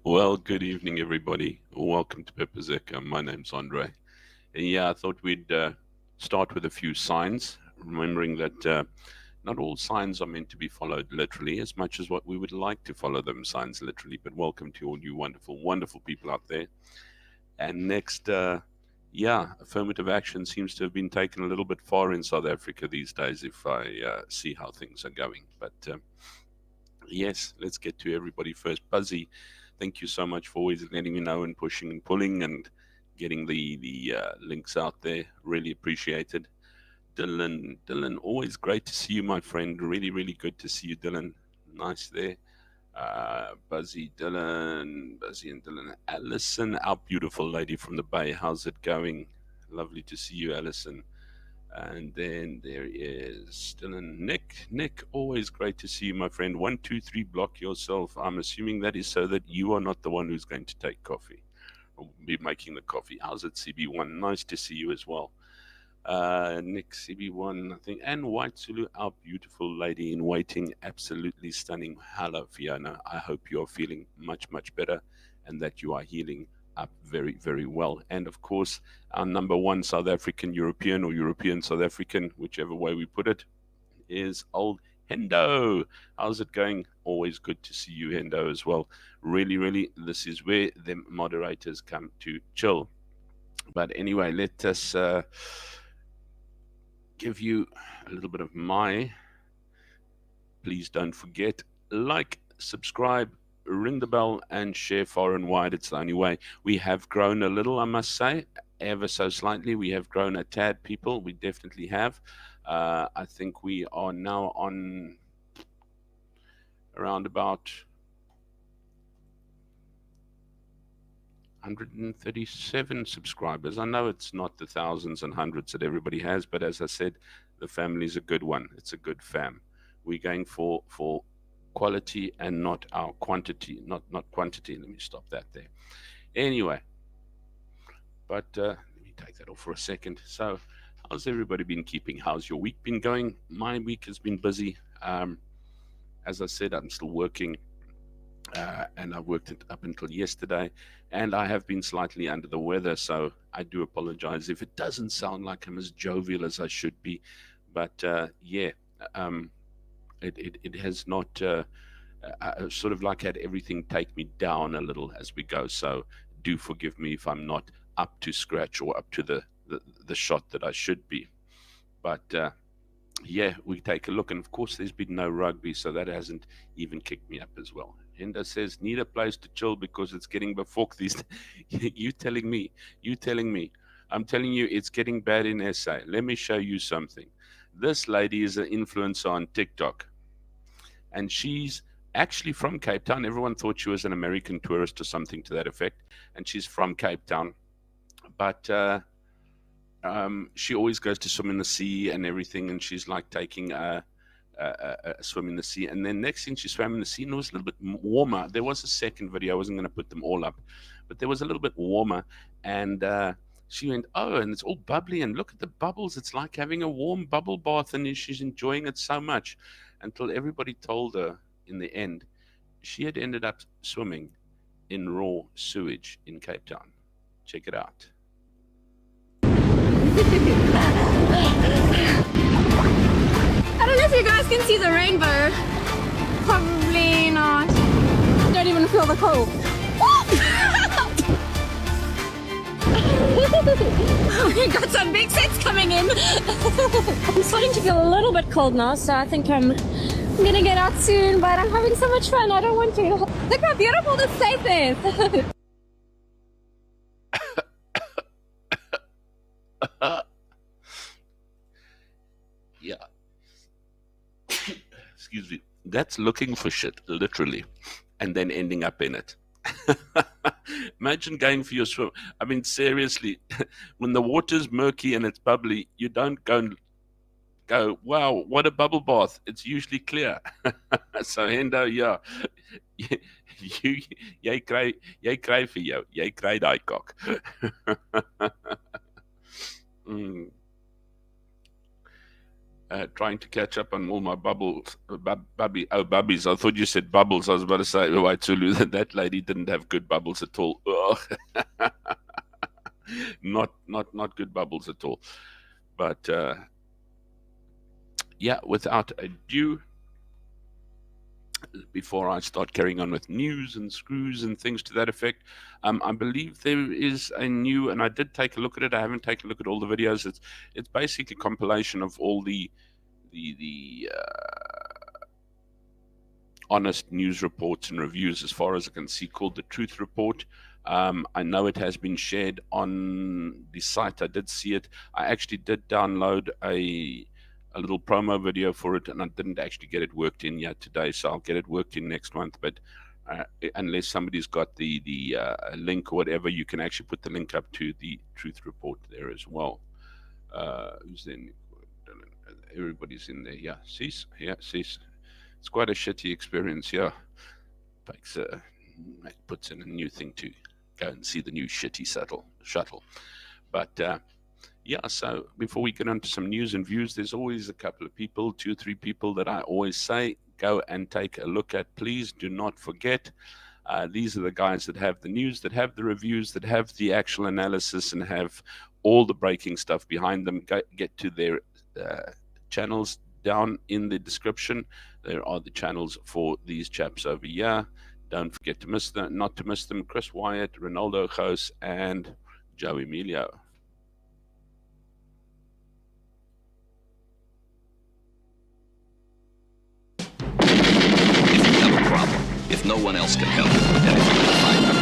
Well, good evening, everybody. Welcome to Pepazeka. My name's Andre. And yeah, I thought we'd start with a few signs, remembering that not all signs are meant to be followed literally as much as what we would like to follow them signs literally. But welcome to all you wonderful, wonderful people out there. And next, affirmative action seems to have been taken a little bit far in South Africa these days if I see how things are going. But yes, let's get to everybody first. Buzzy, thank you so much for always letting me know and pushing and pulling and getting the links out there. Really appreciated. Dylan, always great to see you, my friend. Really, really good to see you, Dylan. Nice there. Buzzy and Dylan. Alison, our beautiful lady from the Bay. How's it going? Lovely to see you, Alison. And then there is Dylan. Nick, always great to see you, my friend. 1, 2, 3, block yourself. I'm assuming that is so that you are not the one who's going to take coffee or be making the coffee. How's it, CB1? Nice to see you as well. Nick, CB1, I think, and White Zulu, our beautiful lady in waiting. Absolutely stunning. Hello, Fiona. I hope you are feeling much, much better and that you are healing up very, very well. And of course, our number one South African European or European South African, whichever way we put it, is old Hendo. How's it going? Always good to see you, Hendo, as well. Really, really, this is where the moderators come to chill. But anyway, let us give you a little bit of my. Please don't forget, like, subscribe, ring the bell, and share far and wide. It's the only way. We have grown a little, I must say, ever so slightly. We have grown a tad, people. We definitely have. I think we are now on around about 137 subscribers. I know it's not the thousands and hundreds that everybody has, but as I said, the family's a good one. It's a good fam. We're going for quality and not our quantity, not quantity. Let me stop that there. Anyway, but let me take that off for a second. So how's everybody been keeping? How's your week been going? My week has been busy. As I said, I'm still working, and I worked it up until yesterday, and I have been slightly under the weather, so I do apologize if it doesn't sound like I'm as jovial as I should be. But it has not sort of like had everything take me down a little as we go. So do forgive me if I'm not up to scratch or up to the shot that I should be. But we take a look, and of course there's been no rugby, so that hasn't even kicked me up as well. Enda says, need a place to chill because it's getting before these days. You telling me. I'm telling you, it's getting bad in SA. Let me show you something. This lady is an influencer on TikTok, and she's actually from Cape Town. Everyone thought she was an American tourist or something to that effect, and she's from Cape Town. But she always goes to swim in the sea and everything, and she's like taking a swim in the sea. And then next thing, she swam in the sea, and it was a little bit warmer. There was a second video. I wasn't going to put them all up, but there was a little bit warmer, and she went, oh, and it's all bubbly, and look at the bubbles. It's like having a warm bubble bath, and she's enjoying it so much, until everybody told her in the end she had ended up swimming in raw sewage in Cape Town. Check it out. I don't know if you guys can see the rainbow. Probably not. Don't even feel the cold. We got some big sets coming in. I'm starting to feel a little bit cold now, so I think I'm gonna get out soon, but I'm having so much fun. I don't want to. Look how beautiful this place is. Yeah. Excuse me. That's looking for shit, literally, and then ending up in it. Imagine going for your swim. I mean, seriously, when the water's murky and it's bubbly, you don't go, wow, what a bubble bath. It's usually clear. So, Hendo, yeah, you, jy kry vir jou, jy kry daai kok. Mm. Trying to catch up on all my bubbles, bubbies. I thought you said bubbles. I was about to say, White Zulu, that lady didn't have good bubbles at all. Not good bubbles at all. But yeah, without ado, before I start carrying on with news and screws and things to that effect, I believe there is a new, and I did take a look at it. I haven't taken a look at all the videos. It's basically a compilation of all the honest news reports and reviews, as far as I can see, called the Truth Report. I know it has been shared on the site. I did see it. I actually did download a little promo video for it, and I didn't actually get it worked in yet today, so I'll get it worked in next month. But unless somebody's got the link or whatever, you can actually put the link up to the Truth Report there as well. Who's in? Everybody's in there. Yeah, cease. Yeah, cease. It's quite a shitty experience. Yeah, puts in a new thing to go and see the new shitty shuttle. But yeah, so before we get on to some news and views, there's always a couple of people, 2 or 3 people that I always say, go and take a look at. Please do not forget. These are the guys that have the news, that have the reviews, that have the actual analysis, and have all the breaking stuff behind them. Get to their channels down in the description. There are the channels for these chaps over here. Don't forget to not to miss them. Chris Wyatt, Renaldo Gouws, and Joe Emilio. If you have a problem, if no one else can help, then it's going to find them.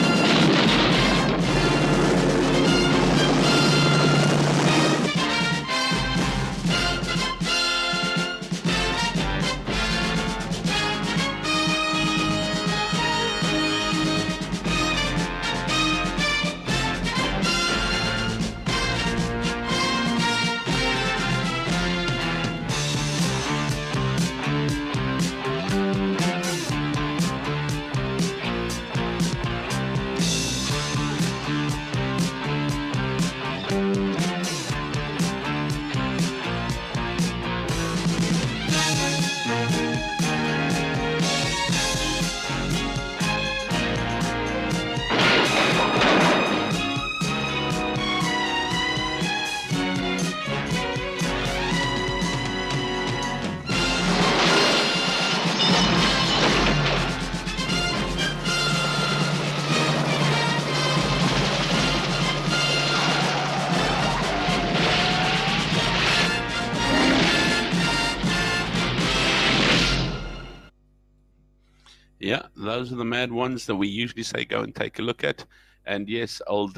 Yeah, those are the mad ones that we usually say go and take a look at. And yes, old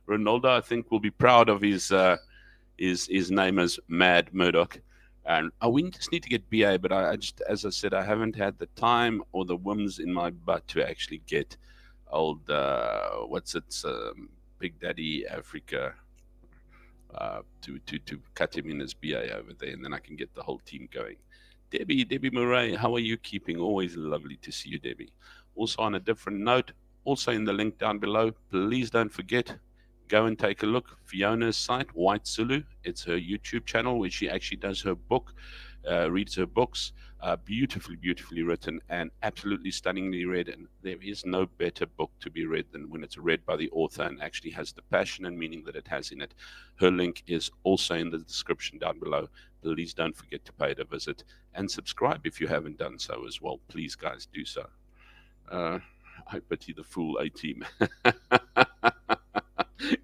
Renaldo, I think, will be proud of his name as Mad Murdoch. And we just need to get BA, but I just, as I said, I haven't had the time or the whims in my butt to actually get old, Big Daddy Africa to cut him in as BA over there, and then I can get the whole team going. Debbie Murray, how are you keeping? Always lovely to see you, Debbie. Also, on a different note, also in the link down below, please don't forget, go and take a look. Fiona's site, White Zulu, it's her YouTube channel where she actually does her book, reads her books, beautifully written and absolutely stunningly read. And there is no better book to be read than when it's read by the author and actually has the passion and meaning that it has in it. Her link is also in the description down below. Please don't forget to pay it a visit and subscribe if you haven't done so as well. Please, guys, do so. I pity the fool A-team.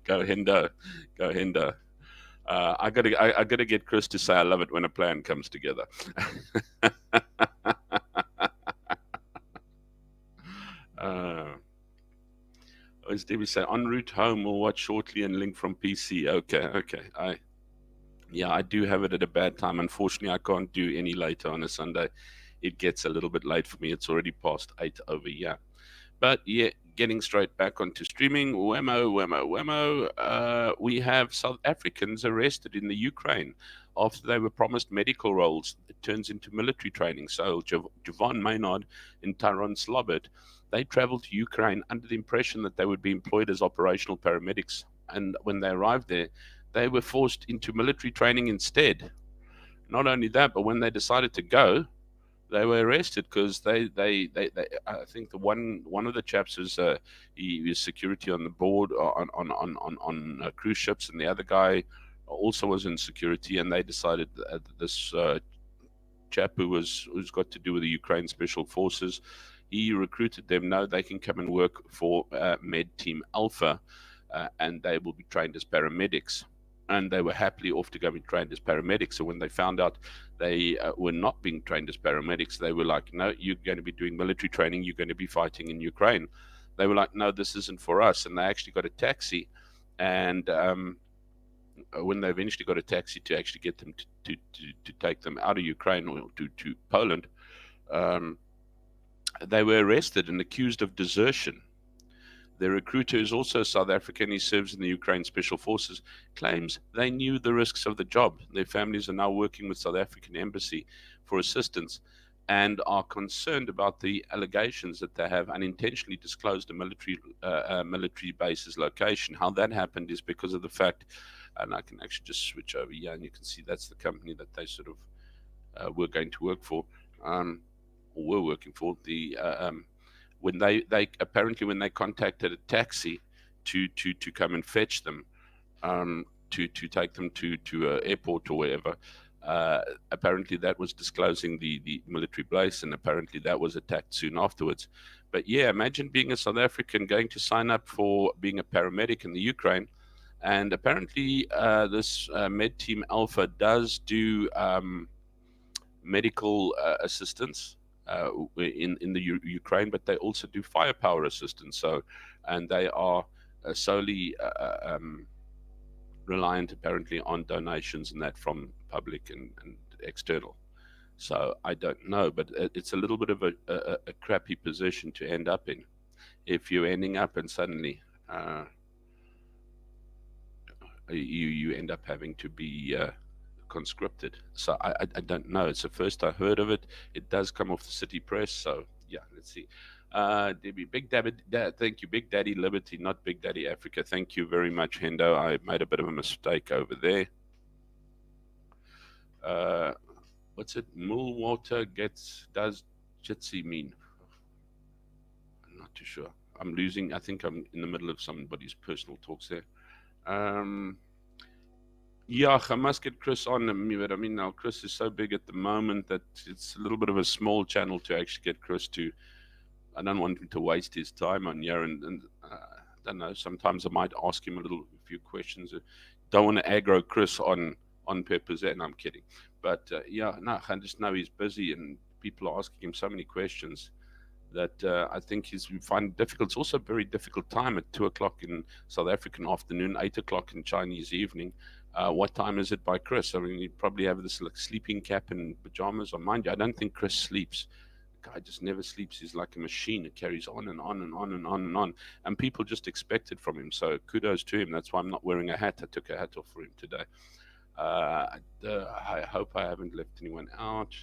Go Hendo. Go Hendo. I gotta get Chris to say I love it when a plan comes together. uh, as Debbie say, en route home, we'll watch shortly and link from PC. Okay. I do have it at a bad time. Unfortunately, I can't do any later on a Sunday. It gets a little bit late for me. It's already past 8 over here. But yeah, getting straight back onto streaming. Wemo. We have South Africans arrested in the Ukraine after they were promised medical roles. It turns into military training. So Javon Maynard and Tyrone Slobert, they traveled to Ukraine under the impression that they would be employed as operational paramedics. And when they arrived there, they were forced into military training instead. Not only that, but when they decided to go, they were arrested because they I think the one of the chaps was he was security on the board on cruise ships, and the other guy also was in security, and they decided that this chap who's got to do with the Ukraine Special Forces, he recruited them. No, they can come and work for Med Team Alpha, and they will be trained as paramedics. And they were happily off to go be trained as paramedics. So when they found out they were not being trained as paramedics, they were like, no, you're going to be doing military training. You're going to be fighting in Ukraine. They were like, no, this isn't for us. And they actually got a taxi. And when they eventually got a taxi to actually get them to take them out of Ukraine or to Poland, they were arrested and accused of desertion. The recruiter is also South African. He serves in the Ukraine Special Forces. Claims they knew the risks of the job. Their families are now working with South African Embassy for assistance and are concerned about the allegations that they have unintentionally disclosed a military base's location. How that happened is because of the fact, and I can actually just switch over here, and you can see that's the company that they sort of were going to work for, or were working for. When they apparently when they contacted a taxi to come and fetch them, to take them to an airport or wherever, apparently that was disclosing the military base, and apparently that was attacked soon afterwards. But yeah, imagine being a South African going to sign up for being a paramedic in the Ukraine, and apparently this Med Team Alpha does do medical assistance in the Ukraine, but they also do firepower assistance. So, and they are solely reliant apparently on donations and that from public and external. So I don't know, but it's a little bit of a crappy position to end up in if you're ending up and suddenly you end up having to be conscripted. So I don't know. It's the first I heard of it. It does come off the City Press. So yeah, let's see. Debbie, Big Daddy, thank you, Big Daddy Liberty, not Big Daddy Africa. Thank you very much, Hendo. I made a bit of a mistake over there. What's it? Mulwater does Jitsi mean? I'm not too sure. I'm losing. I think I'm in the middle of somebody's personal talks there. Yeah, I must get Chris on me, but I mean, now Chris is so big at the moment that it's a little bit of a small channel to actually get Chris to. I don't want him to waste his time on here, and I don't know. Sometimes I might ask him a few questions. Don't want to aggro Chris on purpose, and I'm kidding. But yeah, no, I just know he's busy, and people are asking him so many questions that I think we find it difficult. It's also a very difficult time at 2 o'clock in South African afternoon, 8 o'clock in Chinese evening. What time is it by Chris? I mean, you probably have this like sleeping cap and pajamas on. Mind you, I don't think Chris sleeps. The guy just never sleeps. He's like a machine. It carries on and on and on and on and on. And people just expect it from him. So kudos to him. That's why I'm not wearing a hat. I took a hat off for him today. I hope I haven't left anyone out.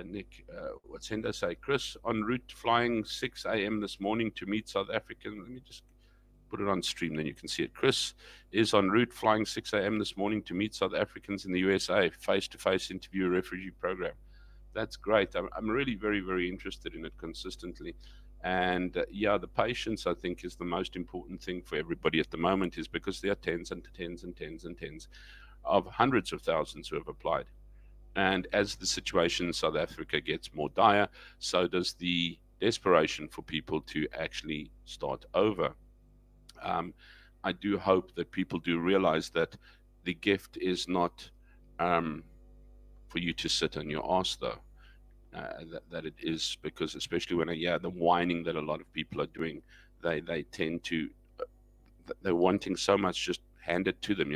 Nick, what's Hendo say? Chris, en route flying 6 a.m. this morning to meet South African. Let me just put it on stream, then you can see it. Chris is en route flying 6 a.m. this morning to meet South Africans in the USA, face-to-face interview refugee program. That's great. I'm really very, very interested in it consistently. And yeah, the patience, I think, is the most important thing for everybody at the moment, is because there are tens and tens and tens and tens of hundreds of thousands who have applied. And as the situation in South Africa gets more dire, so does the desperation for people to actually start over. I do hope that people do realize that the gift is not for you to sit on your ass, though. That it is, because especially when the whining that a lot of people are doing, they tend to, they're wanting so much, just hand it to them.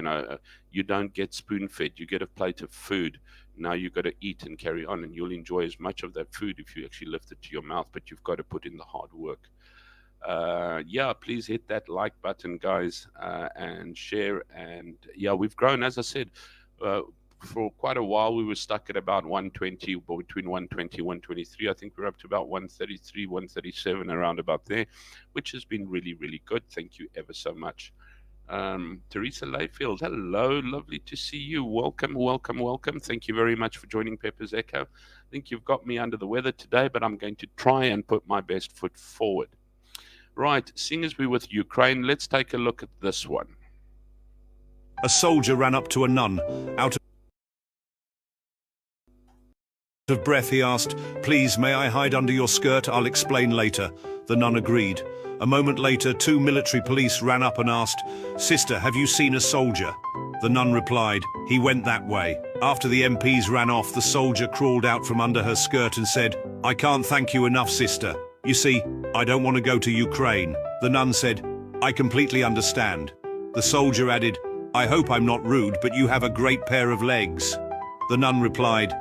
You don't get spoon fed, you get a plate of food. Now you've got to eat and carry on, and you'll enjoy as much of that food if you actually lift it to your mouth, but you've got to put in the hard work. Please hit that like button, guys, and share. And we've grown, as I said, for quite a while. We were stuck at about 120, between 120 123. I think we're up to about 133 137, around about there, which has been really, really good. Thank you ever so much. Teresa Layfield, hello, lovely to see you. Welcome, welcome, welcome. Thank you very much for joining Pepper's Echo. I think you've got me under the weather today, but I'm going to try and put my best foot forward. Right, seeing as we're with Ukraine, let's take a look at this one. A soldier ran up to a nun. Out of breath, he asked, "Please, may I hide under your skirt? I'll explain later." The nun agreed. A moment later, 2 military police ran up and asked, "Sister, have you seen a soldier?" The nun replied, "He went that way." After the MPs ran off, the soldier crawled out from under her skirt and said, "I can't thank you enough, sister. You see, I don't want to go to Ukraine." The nun said, "I completely understand." The soldier added, "I hope I'm not rude, but you have a great pair of legs." The nun replied,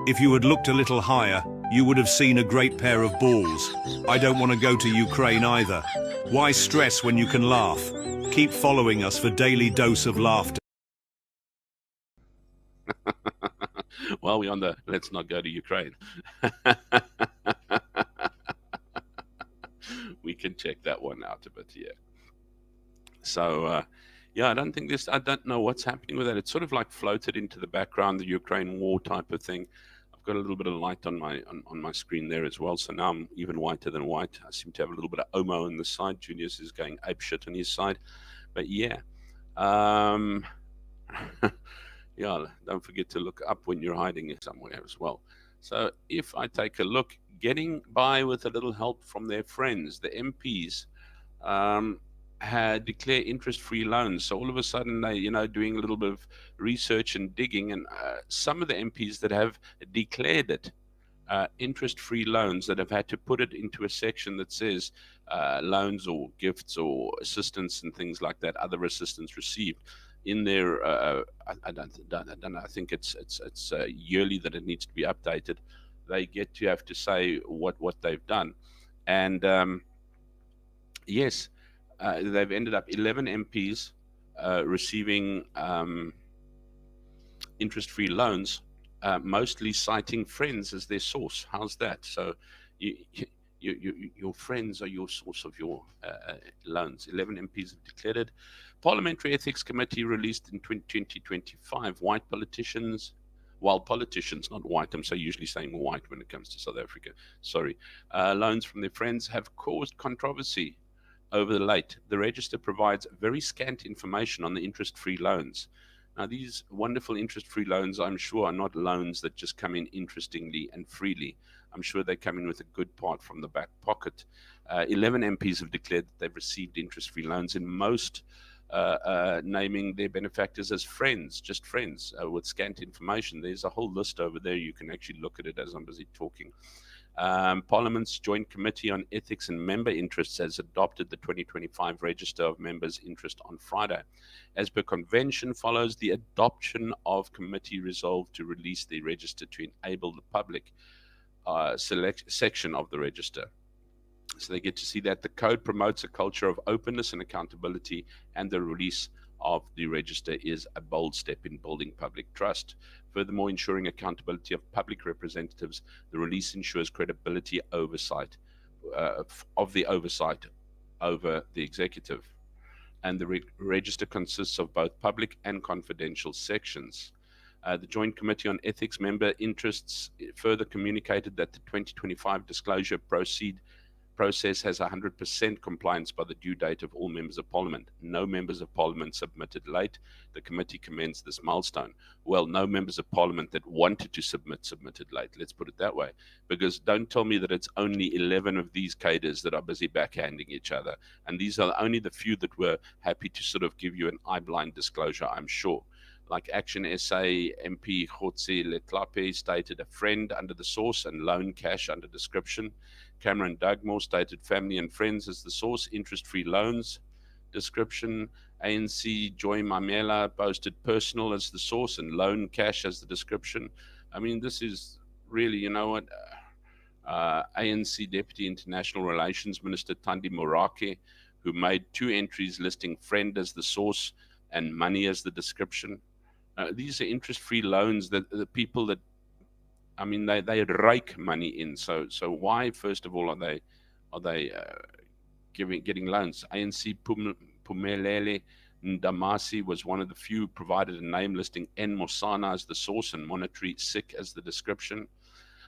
"If you had looked a little higher, you would have seen a great pair of balls. I don't want to go to Ukraine either. Why stress when you can laugh? Keep following us for daily dose of laughter." Well, we're on the let's not go to Ukraine. We can check that one out a bit, So, I don't know what's happening with that. It's sort of like floated into the background, the Ukraine war type of thing. I've got a little bit of light on my screen there as well. So now I'm even whiter than white. I seem to have a little bit of Omo on the side. Junius is going apeshit on his side. But don't forget to look up when you're hiding somewhere as well. So if I take a look, getting by with a little help from their friends, the MPs had declared interest-free loans. So all of a sudden they, doing a little bit of research and digging, and some of the MPs that have declared it interest-free loans, that have had to put it into a section that says loans or gifts or assistance and things like that, other assistance received in their I don't know, I think it's yearly that it needs to be updated. They get to have to say what they've done. And yes, they've ended up 11 MPs receiving interest-free loans, mostly citing friends as their source. How's that? So your friends are your source of your loans. 11 MPs have declared it. Parliamentary Ethics Committee released in 2025, while politicians, not white, I'm so usually saying white when it comes to South Africa, sorry, loans from their friends have caused controversy over the late. The register provides very scant information on the interest-free loans. Now, these wonderful interest-free loans, I'm sure, are not loans that just come in interestingly and freely. I'm sure they come in with a good part from the back pocket. 11 MPs have declared that they've received interest-free loans, in most naming their benefactors as friends, just friends, with scant information. There's a whole list over there. You can actually look at it as I'm busy talking. Parliament's Joint Committee on Ethics and Member Interests has adopted the 2025 Register of Members' Interest on Friday. As per convention, follows the adoption of committee resolve to release the register to enable the public section of the register. So they get to see that the code promotes a culture of openness and accountability, and the release of the register is a bold step in building public trust. Furthermore, ensuring accountability of public representatives, the release ensures credibility oversight of the oversight over the executive. And the register consists of both public and confidential sections. The Joint Committee on Ethics Member Interests further communicated that the 2025 disclosure process has 100% compliance by the due date of all members of parliament. No members of parliament submitted late. The committee commends this milestone. Well, no members of parliament that wanted to submitted late. Let's put it that way. Because don't tell me that it's only 11 of these cadres that are busy backhanding each other. And these are only the few that were happy to sort of give you an eye-blind disclosure, I'm sure. Like Action SA MP Khotsi Letlape stated a friend under the source and loan cash under description. Cameron Dugmore stated family and friends as the source, interest-free loans description. ANC Joy Mamela posted personal as the source and loan cash as the description. I mean, this is really, you know what, ANC Deputy International Relations Minister Thandi Morake, who made 2 entries listing friend as the source and money as the description. These are interest-free loans that the people that, I mean, they rake money in. So why, first of all, are they getting loans? ANC Pumelele Ndamasi was one of the few provided a name listing N Mosana as the source and monetary SIC as the description.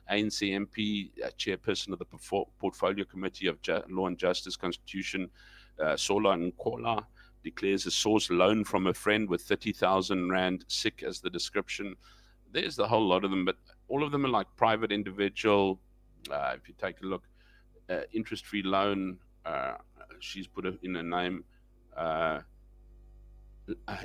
ANC MP, chairperson of the Portfolio Committee of Law and Justice Constitution, Sola Nkola, declares a source loan from a friend with 30,000 Rand SIC as the description. There's the whole lot of them, but all of them are like private individual. If you take a look, interest-free loan, she's put it in a name.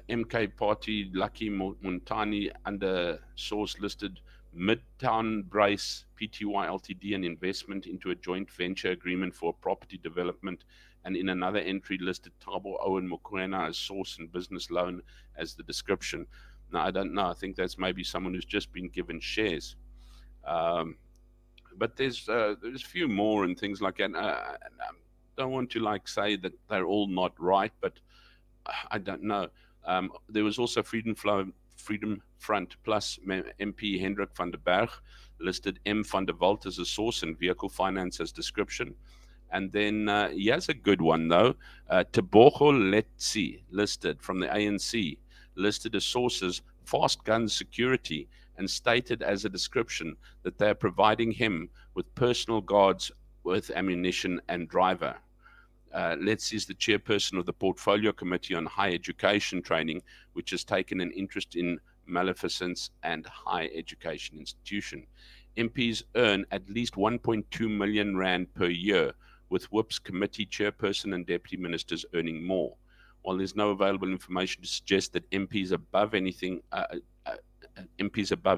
MK Party, Lucky Montani, under source listed Midtown Brace Pty Ltd, an investment into a joint venture agreement for property development, and in another entry listed Thabo Owen Mokoena as source and business loan as the description. Now, I don't know. I think that's maybe someone who's just been given shares. But there's a few more and things like that. I don't want to like say that they're all not right, but I don't know. There was also Freedom Front Plus MP Hendrik van der Berg listed M van der Walt as a source and vehicle finance as description. And then he has a good one, though. Tebogo Letsi, listed from the ANC, listed as sources fast gun security and stated as a description that they are providing him with personal guards with ammunition and driver. Letsi is the chairperson of the Portfolio Committee on Higher Education Training, which has taken an interest in maleficence and higher education institution. MPs earn at least 1.2 million Rand per year, with WIP's committee chairperson and deputy ministers earning more. While there's no available information to suggest that MPs above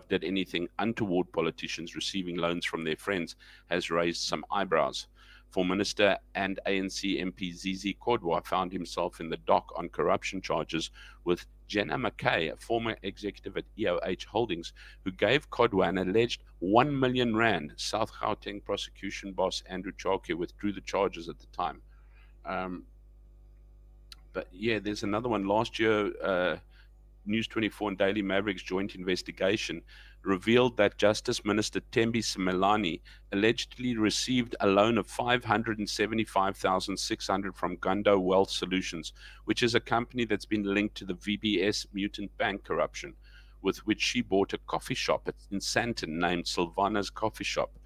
did anything untoward, politicians receiving loans from their friends has raised some eyebrows. For Minister and ANC MP Zizi Kodwa found himself in the dock on corruption charges with Jenna McKay, a former executive at EOH Holdings, who gave Kodwa an alleged 1 million Rand. South Gauteng prosecution boss Andrew Chauke withdrew the charges at the time. But yeah, there's another one. Last year, News 24 and Daily Maverick's joint investigation revealed that Justice Minister Thembi Simelane allegedly received a loan of 575,600 from Gundo Wealth Solutions, which is a company that's been linked to the VBS Mutant Bank corruption, with which she bought a coffee shop in Sandton named Sylvana's Coffee Shop,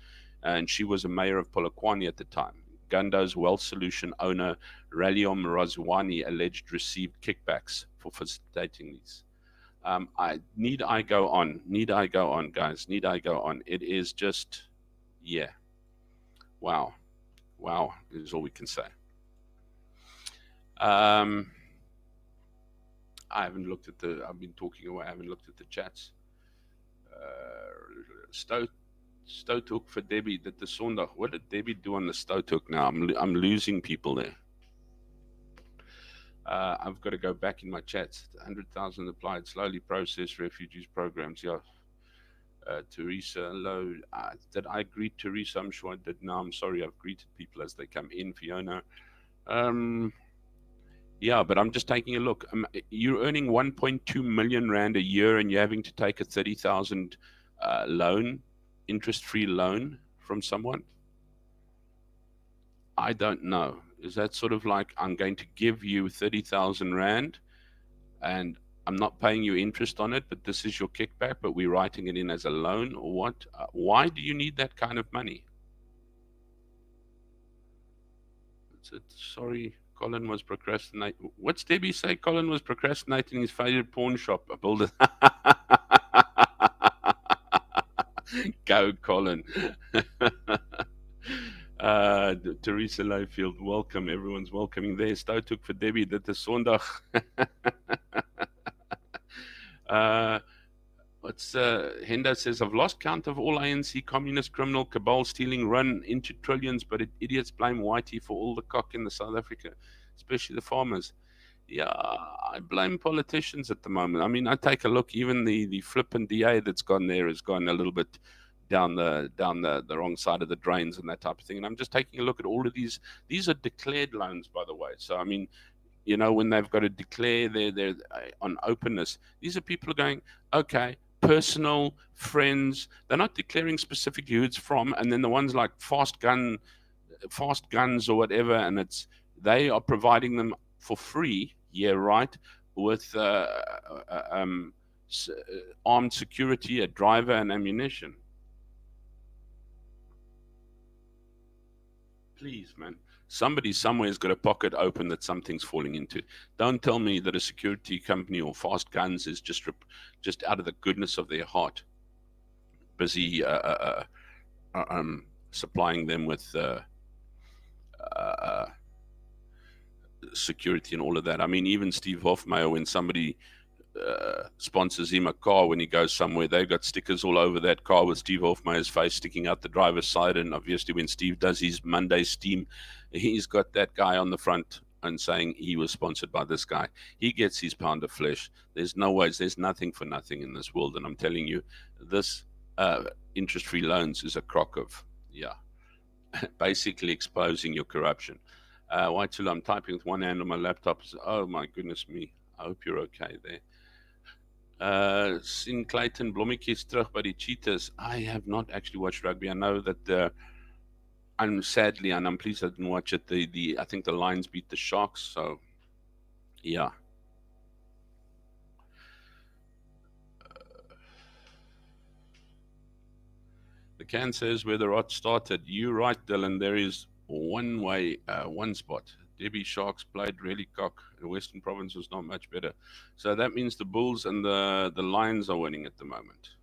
and she was a mayor of Polokwane at the time. Gundo's Wealth Solution owner Raliom Razwani alleged received kickbacks for facilitating these. Need I go on, guys? Need I go on? It is just, yeah. Wow. Is all we can say. I haven't looked at I've been talking away. I haven't looked at the chats. Stouthoek for Debbie. That the Sondag. What did Debbie do on the Stouthoek now? I'm losing people there. I've got to go back in my chats. 100,000 applied, slowly processed refugees programs. Yeah. Teresa, hello. Did I greet Teresa? I'm sure I did. No, I'm sorry. I've greeted people as they come in. Fiona. Yeah, but I'm just taking a look. You're earning 1.2 million Rand a year and you're having to take a 30,000 loan, interest-free loan from someone. I don't know. Is that sort of like, I'm going to give you 30,000 Rand and I'm not paying you interest on it, but this is your kickback, but we're writing it in as a loan, or what? Why do you need that kind of money? What's it? Sorry, Colin was procrastinating. What's Debbie say? Colin was procrastinating his favorite pawn shop. I built it. Go, Colin. Teresa Layfield, welcome. Everyone's welcoming there. Stow took for Debbie. Dit is Sondag. Henda says, I've lost count of all ANC communist criminal cabal stealing run into trillions, but idiots blame Whitey for all the cock in the South Africa, especially the farmers. Yeah, I blame politicians at the moment. I mean, I take a look, even the flippant DA that's gone there has gone a little bit down the wrong side of the drains and that type of thing. And I'm just taking a look at all of these. These are declared loans, by the way. So, I mean, when they've got to declare their on openness, these are people who are going, okay, personal, friends. They're not declaring specifically who it's from. And then the ones like fast guns or whatever, and they are providing them for free, yeah, right, with armed security, a driver, and ammunition. Please, man. Somebody somewhere has got a pocket open that something's falling into. Don't tell me that a security company or fast guns is just out of the goodness of their heart busy supplying them with security and all of that. I mean, even Steve Hofmeyer, when somebody sponsors him a car when he goes somewhere, they've got stickers all over that car with Steve Hofmeyer's face sticking out the driver's side. And obviously when Steve does his Monday steam, he's got that guy on the front and saying he was sponsored by this guy. He gets his pound of flesh. There's nothing for nothing in this world. And I'm telling you, this interest-free loans is a crock of, basically exposing your corruption. Waitula, I'm typing with one hand on my laptop. Oh my goodness me. I hope you're okay there. Sien Clayton Blommetjies terug by die Cheetahs. I have not actually watched rugby. I know that I'm pleased I didn't watch it. I think the Lions beat the Sharks, so yeah. The can says where the rot started. You're right, Dylan. There is one way, one spot. Debbie Sharks played really cock. The Western Province was not much better. So that means the Bulls and the Lions are winning at the moment.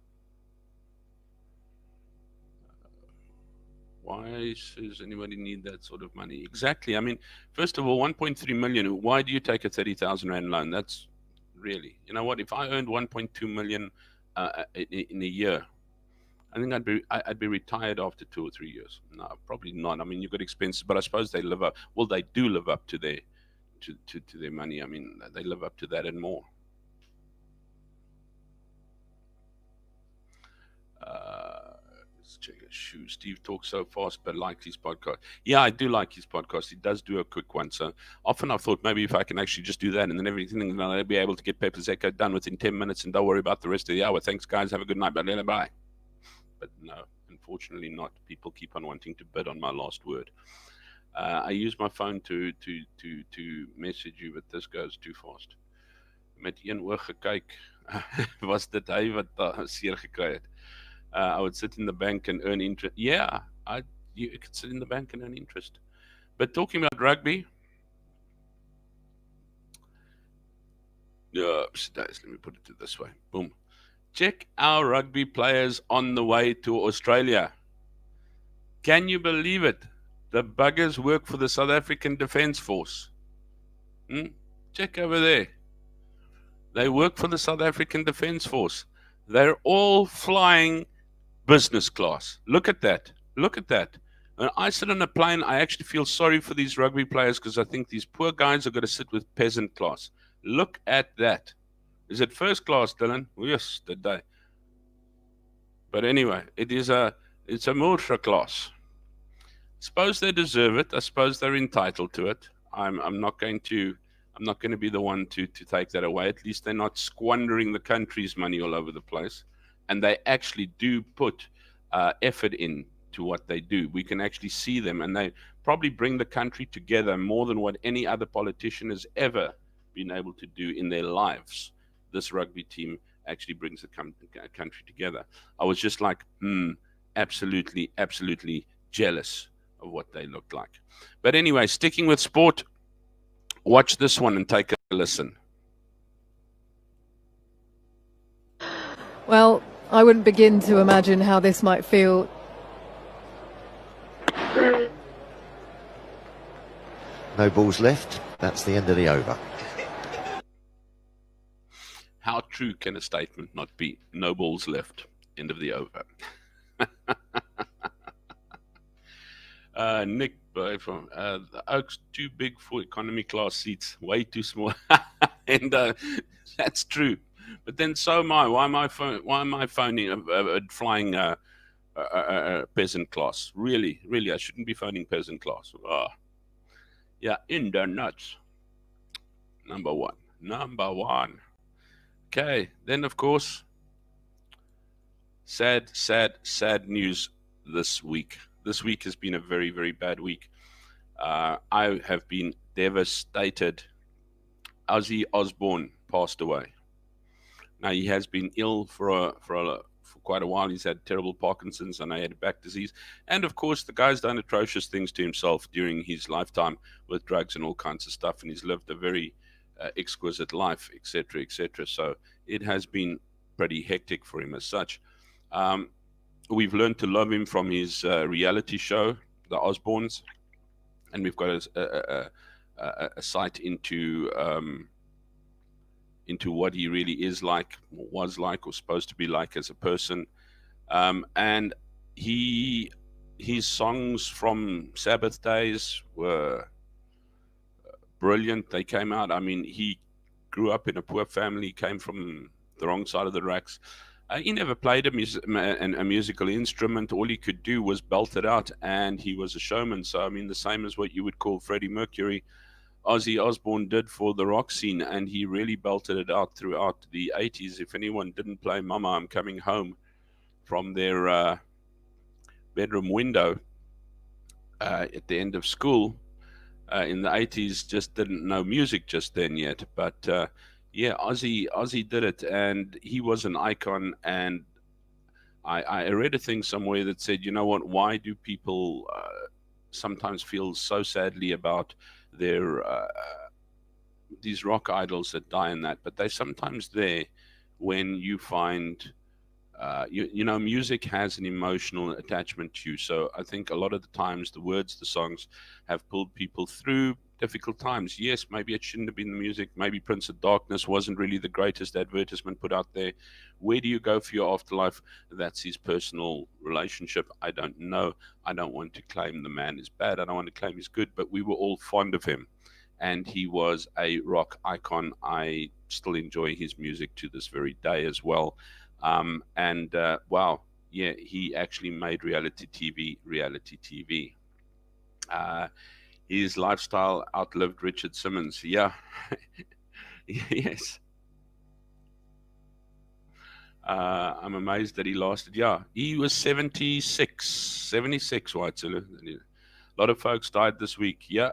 Why does anybody need that sort of money? Exactly. I mean, first of all, 1.3 million. Why do you take a 30,000 rand loan? That's really, you know what? If I earned 1.2 million in a year, I think I'd be retired after 2 or 3 years. No, probably not. I mean, you've got expenses, but I suppose they live up. Well, they do live up to their to their money. I mean, they live up to that and more. Let's check his shoes. Steve talks so fast, but likes his podcast. Yeah, I do like his podcast. He does do a quick one. So often I've thought maybe if I can actually just do that and then everything, I'll be able to get Pepper's Echo done within 10 minutes and don't worry about the rest of the hour. Thanks, guys. Have a good night. Bye. But no, unfortunately not. People keep on wanting to bid on my last word. I use my phone to message you, but this goes too fast. Met een oog gekyk, was dit hy wat seer gekry het. I would sit in the bank and earn interest. Yeah, you could sit in the bank and earn interest. But talking about rugby, let me put it this way. Boom. Check our rugby players on the way to Australia. Can you believe it? The buggers work for the South African Defence Force. Check over there. They work for the South African Defence Force. They're all flying business class. Look at that. Look at that. When I sit on a plane, I actually feel sorry for these rugby players because I think these poor guys are going to sit with peasant class. Look at that. Is it first class, Dylan? Yes, today. But anyway, it's a ultra class. Suppose they deserve it. I suppose they're entitled to it. I'm not going to be the one to take that away. At least they're not squandering the country's money all over the place, and they actually do put effort in to what they do. We can actually see them, and they probably bring the country together more than what any other politician has ever been able to do in their lives. This rugby team actually brings the country together. I was just like, absolutely jealous of what they looked like. But anyway, sticking with sport, watch this one and take a listen. Well, I wouldn't begin to imagine how this might feel. No balls left. That's the end of the over. How true can a statement not be? No balls left. End of the over. Nick from the Oak's too big for economy class seats. Way too small. And that's true. But then so am I. Why am I flying peasant class? Really, I shouldn't be phoning peasant class. Yeah, in the nuts. Number one. Okay, then of course, sad news this week. This week has been a very, very bad week. I have been devastated. Ozzy Osbourne passed away. Now, he has been ill for quite a while. He's had terrible Parkinson's and he had back disease. And of course, the guy's done atrocious things to himself during his lifetime with drugs and all kinds of stuff. And he's lived a very exquisite life, etc., etc. So it has been pretty hectic for him as such. We've learned to love him from his reality show, The Osbournes. And we've got a sight into what he really is like, or was like, or supposed to be like as a person. And his songs from Sabbath days were brilliant. They came out. I mean, he grew up in a poor family, came from the wrong side of the racks. He never played a musical instrument. All he could do was belt it out, and he was a showman. So, I mean, the same as what you would call Freddie Mercury, Ozzy Osbourne did for the rock scene, and he really belted it out throughout the 80s. If anyone didn't play Mama, I'm Coming Home from their bedroom window at the end of school in the 80s, just didn't know music just then yet. But yeah, Ozzy did it, and he was an icon. And I read a thing somewhere that said, you know what, why do people sometimes feel so sadly about their these rock idols that die in that, but they're sometimes there when you find you know, music has an emotional attachment to you. So I think a lot of the times the words, the songs have pulled people through difficult times. Yes, maybe it shouldn't have been the music. Maybe Prince of Darkness wasn't really the greatest advertisement put out there. Where do you go for your afterlife? That's his personal relationship. I don't know. I don't want to claim the man is bad. I don't want to claim he's good, but we were all fond of him. And he was a rock icon. I still enjoy his music to this very day as well. Wow, yeah, he actually made reality TV. His lifestyle outlived Richard Simmons. Yeah. Yes. I'm amazed that he lasted. Yeah, he was 76, White Zulu. A lot of folks died this week. Yeah.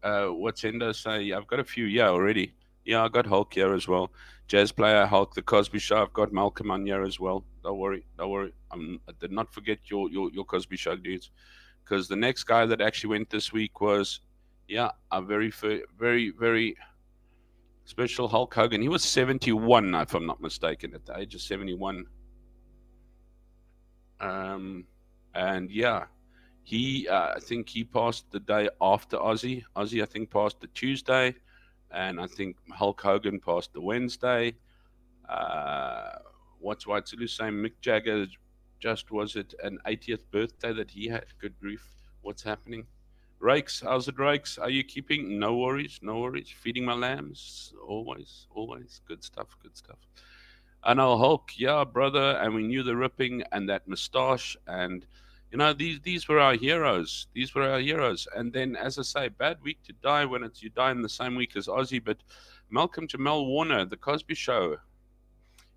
What's Endo say? I've got a few, yeah, already. Yeah, I got Hulk here as well. Jazz player Hulk, the Cosby Show. I've got Malcolm on here as well. Don't worry. I did not forget your Cosby Show dudes, because the next guy that actually went this week was, yeah, a very, very, very special Hulk Hogan. He was 71, if I'm not mistaken, at the age of 71. And yeah, he, I think he passed the day after Ozzy. Ozzy, I think, passed the Tuesday. And I think Hulk Hogan passed the Wednesday. What's White Zulu saying? Mick Jagger just, was it an 80th birthday that he had? Good grief. What's happening? Rakes, how's it, Rakes? Are you keeping? No worries. Feeding my lambs. Always. Good stuff. I know Hulk, yeah, brother. And we knew the ripping and that moustache. And, you know, these were our heroes. And then, as I say, bad week to die when it's you die in the same week as Ozzy. But Malcolm Jamal Warner, the Cosby Show,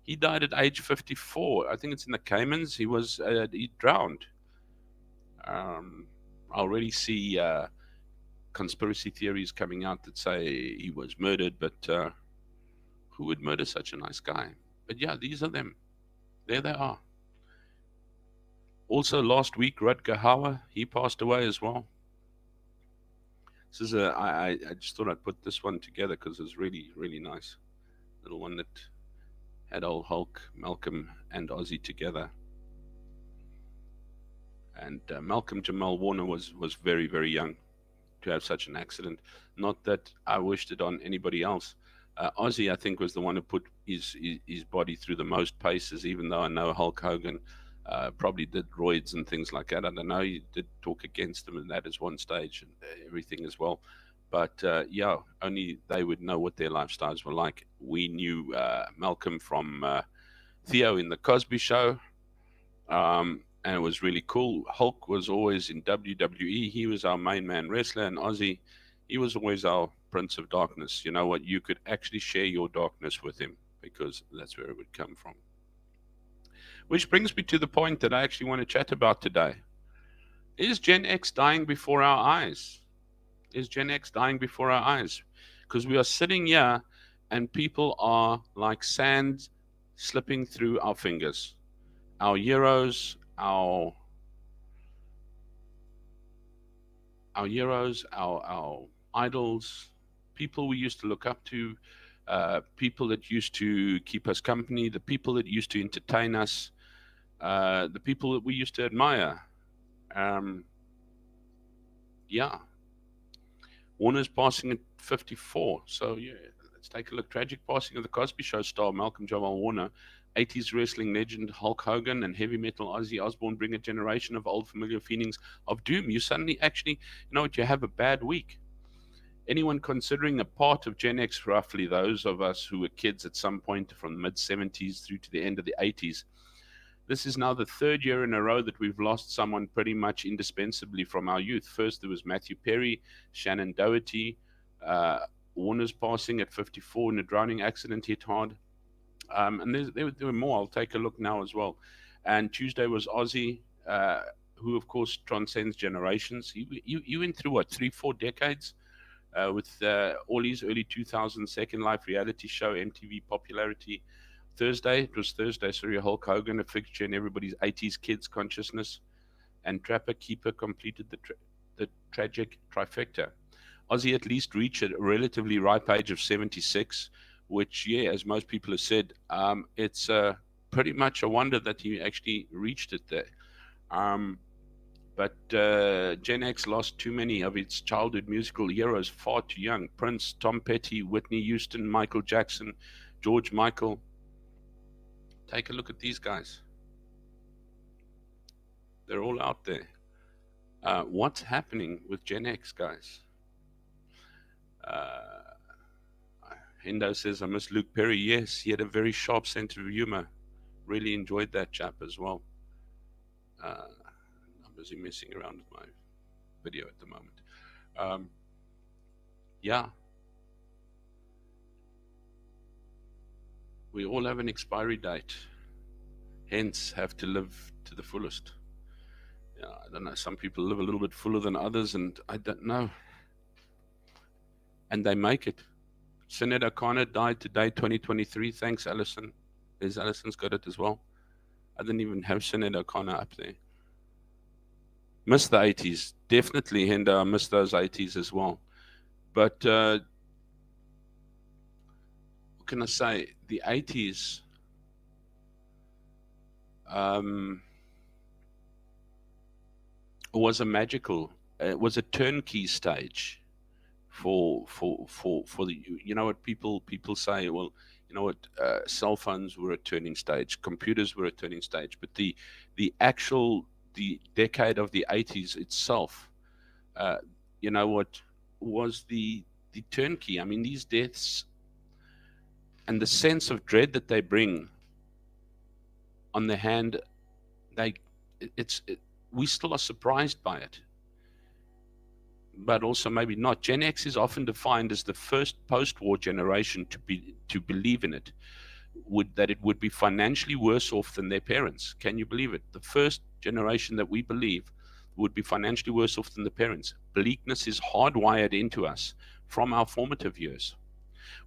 he died at age 54. I think it's in the Caymans. He drowned. I already see conspiracy theories coming out that say he was murdered. But who would murder such a nice guy? But yeah, these are them. There they are. Also, last week, Rutger Hauer, he passed away as well. This is I just thought I'd put this one together because it's really, really nice. Little one that had old Hulk, Malcolm, and Ozzy together. And Malcolm Jamal Warner was very, very young to have such an accident. Not that I wished it on anybody else. Ozzy, I think, was the one who put his body through the most paces, even though I know Hulk Hogan probably did roids and things like that. I don't know, he did talk against them, and that is one stage and everything as well. But yeah, only they would know what their lifestyles were like. We knew Malcolm from Theo in the Cosby Show, and it was really cool. Hulk was always in WWE. He was our main man wrestler, and Ozzy, he was always our Prince of Darkness. You know what? You could actually share your darkness with him because that's where it would come from. Which brings me to the point that I actually want to chat about today. Is Gen X dying before our eyes? Is Gen X dying before our eyes? Because we are sitting here and people are like sand slipping through our fingers. Our heroes, our idols, people we used to look up to, people that used to keep us company, the people that used to entertain us, the people that we used to admire. Yeah. Warner's passing at 54. So yeah, let's take a look. Tragic passing of the Cosby Show star Malcolm Jamal Warner. 80s wrestling legend Hulk Hogan and heavy metal Ozzy Osbourne bring a generation of old familiar feelings of doom. You suddenly actually, you know what, you have a bad week. Anyone considering a part of Gen X, roughly those of us who were kids at some point from the mid-70s through to the end of the 80s, this is now the third year in a row that we've lost someone pretty much indispensably from our youth. First, there was Matthew Perry, Shannon Doherty, Warner's passing at 54 in a drowning accident hit hard. And there were more. I'll take a look now as well. And Tuesday was Ozzy, who, of course, transcends generations. You went through, what, 3-4 decades with all his early 2000s Second Life reality show, MTV popularity. It was Thursday, Hulk Hogan, a fixture in everybody's 80s kids' consciousness. And Trapper Keeper completed the tragic trifecta. Ozzy at least reached a relatively ripe age of 76, which, yeah, as most people have said, it's pretty much a wonder that he actually reached it there. But Gen X lost too many of its childhood musical heroes far too young. Prince, Tom Petty, Whitney Houston, Michael Jackson, George Michael. Take a look at these guys. They're all out there. What's happening with Gen X, guys? Hendo says, I miss Luke Perry. Yes, he had a very sharp sense of humor. Really enjoyed that chap as well. I'm busy messing around with my video at the moment. Yeah. We all have an expiry date. Hence, have to live to the fullest. Yeah, I don't know. Some people live a little bit fuller than others, and I don't know. And they make it. Sinead O'Connor died today, 2023. Thanks, Alison. Alison's got it as well. I didn't even have Sinead O'Connor up there. Miss the 80s. Definitely, Hendo, I miss those 80s as well. But what can I say? The 80s was a magical, it was a turnkey stage for the, you know what people say, well, you know what, cell phones were a turning stage, computers were a turning stage, but the decade of the 80s itself, you know what, was the turnkey. I mean, these deaths and the sense of dread that they bring on the hand, we still are surprised by it, but also maybe not. Gen X is often defined as the first post-war generation to believe in it, that it would be financially worse off than their parents. Can you believe it? The first generation that we believe would be financially worse off than the parents. Bleakness is hardwired into us from our formative years.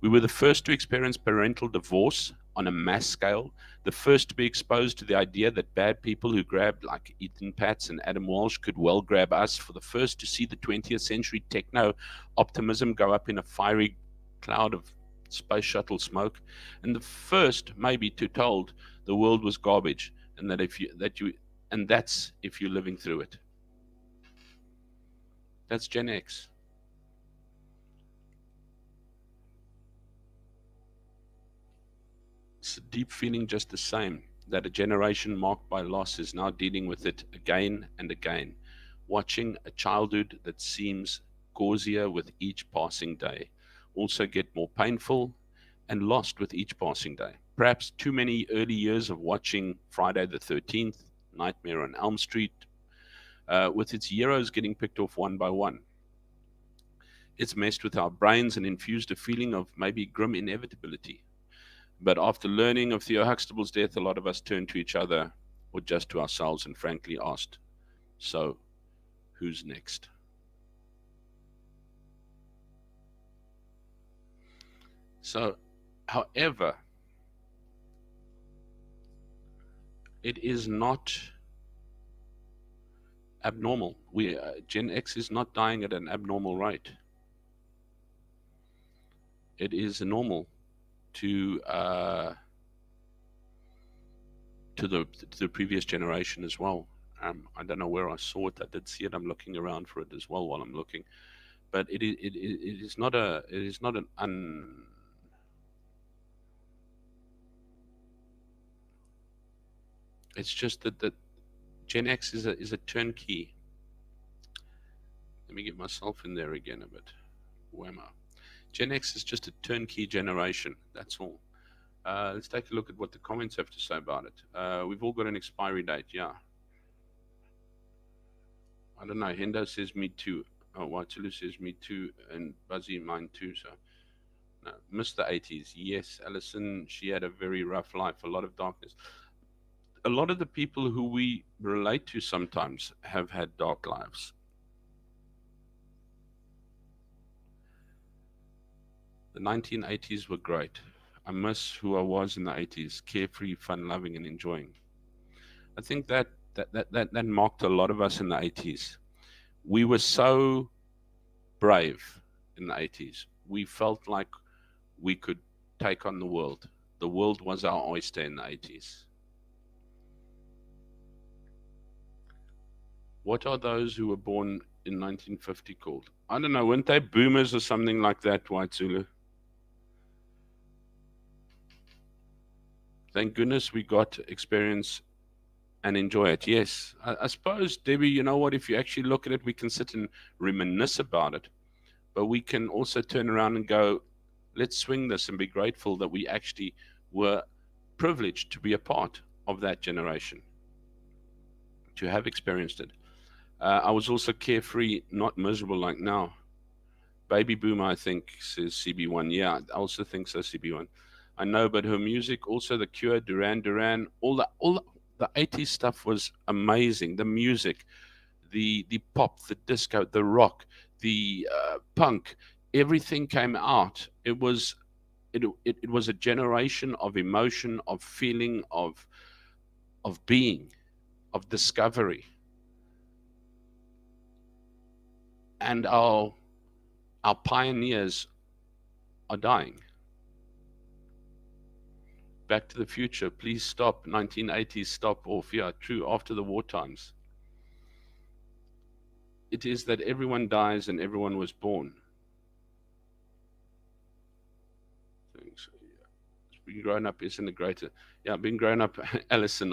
We were the first to experience parental divorce on a mass scale, the first to be exposed to the idea that bad people who grabbed like Ethan Patz and Adam Walsh could well grab us, for the first to see the 20th century techno optimism go up in a fiery cloud of space shuttle smoke, and the first maybe to told the world was garbage, and that's if you're living through it. That's Gen X. It's a deep feeling just the same, that a generation marked by loss is now dealing with it again and again, watching a childhood that seems gauzier with each passing day also get more painful and lost with each passing day. Perhaps too many early years of watching Friday the 13th, Nightmare on Elm Street, with its heroes getting picked off one by one. It's messed with our brains and infused a feeling of maybe grim inevitability. But after learning of Theo Huxtable's death, a lot of us turned to each other or just to ourselves and frankly asked, so who's next? So, however, it is not abnormal. Gen X is not dying at an abnormal rate. It is normal to the previous generation as well. I don't know where I saw it. I did see it. I'm looking around for it as well while I'm looking. But it is not an it's just that Gen X is a turnkey. Let me get myself in there again a bit. Whammo. Gen X is just a turnkey generation. That's all. Let's take a look at what the comments have to say about it. We've all got an expiry date, yeah. I don't know. Hendo says me too. Oh, Waitulu says me too, and Buzzy mine too. So, no, missed the 80s. Yes, Alison, she had a very rough life, a lot of darkness. A lot of the people who we relate to sometimes have had dark lives. The 1980s were great. I miss who I was in the 80s, carefree, fun-loving, and enjoying. I think that marked a lot of us in the 80s. We were so brave in the 80s. We felt like we could take on the world. The world was our oyster in the 80s. What are those who were born in 1950 called? I don't know, weren't they boomers or something like that, White Zulu? Thank goodness we got to experience and enjoy it. Yes, I suppose, Debbie, you know what, if you actually look at it, we can sit and reminisce about it, but we can also turn around and go, let's swing this and be grateful that we actually were privileged to be a part of that generation, to have experienced it. I was also carefree, not miserable like now. Baby Boomer, I think, says CB1. Yeah, I also think so, CB1. I know, but her music, also The Cure, Duran Duran, all the 80s stuff was amazing. The music, the pop, the disco, the rock, the punk, everything came out. It was a generation of emotion, of feeling, of being, of discovery. And our pioneers are dying. Back to the Future, please stop. 1980s, stop off. Yeah, true, after the war times. It is that everyone dies and everyone was born. So, yeah. Being grown up isn't a greater. Yeah, being grown up, Alison,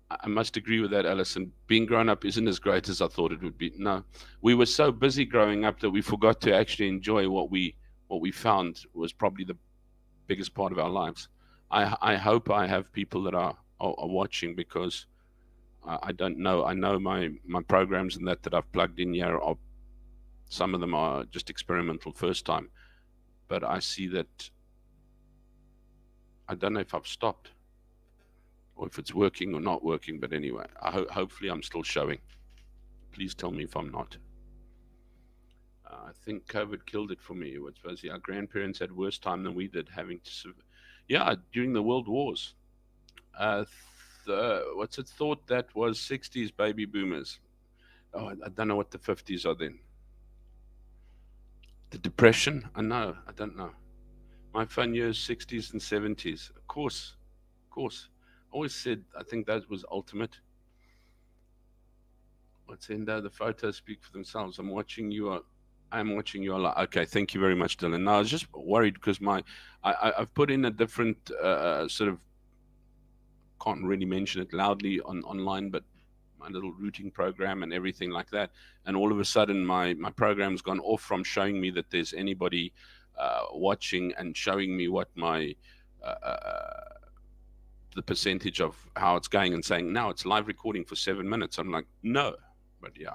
I must agree with that, Alison. Being grown up isn't as great as I thought it would be. No, we were so busy growing up that we forgot to actually enjoy what we found was probably the biggest part of our lives. I hope I have people that are watching, because I don't know. I know my programs and that I've plugged in here are, some of them are just experimental first time, but I see that I don't know if I've stopped or if it's working or not working, but anyway, hopefully I'm still showing. Please tell me if I'm not. I think COVID killed it for me. Our grandparents had worse time than we did, having to Yeah, during the World Wars. What's it thought that was 60s baby boomers? Oh, I don't know what the 50s are then. The Depression? I know, I don't know. My fun years, 60s and 70s. Of course, of course. Always said, I think that was ultimate. What's in there? The photos speak for themselves. I'm watching you. I'm watching you a lot. Okay, thank you very much, Dylan. Now, I was just worried because I've put in a different sort of, can't really mention it loudly online, but my little routing program and everything like that. And all of a sudden, my program's gone off from showing me that there's anybody watching and showing me what my the percentage of how it's going and saying, now it's live recording for 7 minutes. I'm like, no, but yeah.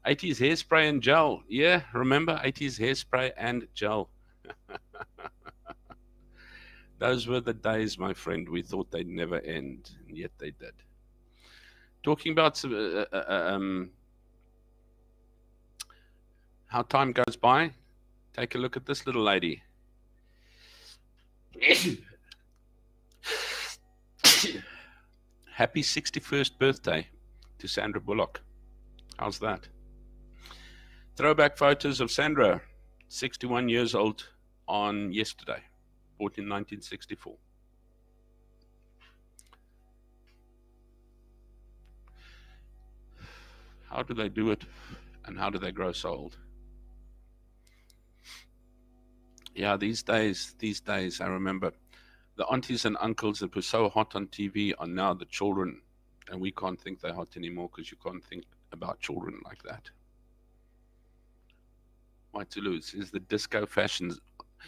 80s hairspray and gel. Yeah, remember 80s hairspray and gel. Those were the days, my friend. We thought they'd never end, and yet they did. Talking about how time goes by, take a look at this little lady. Happy 61st birthday to Sandra Bullock. How's that? Throwback photos of Sandra, 61 years old on yesterday, bought in 1964. How do they do it, and how do they grow so old? Yeah, these days, I remember the aunties and uncles that were so hot on TV are now the children, and we can't think they're hot anymore because you can't think about children like that. White Zulus is the disco fashions.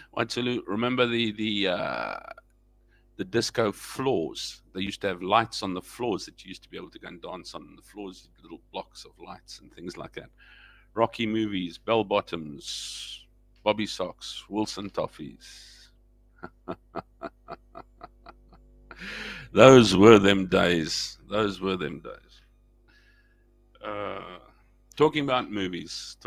White Zulu, remember the disco floors? They used to have lights on the floors that you used to be able to go and dance on the floors, little blocks of lights and things like that. Rocky movies, bell bottoms, bobby socks, Wilson toffees. Those were them days. Those were them days. Talking about movies.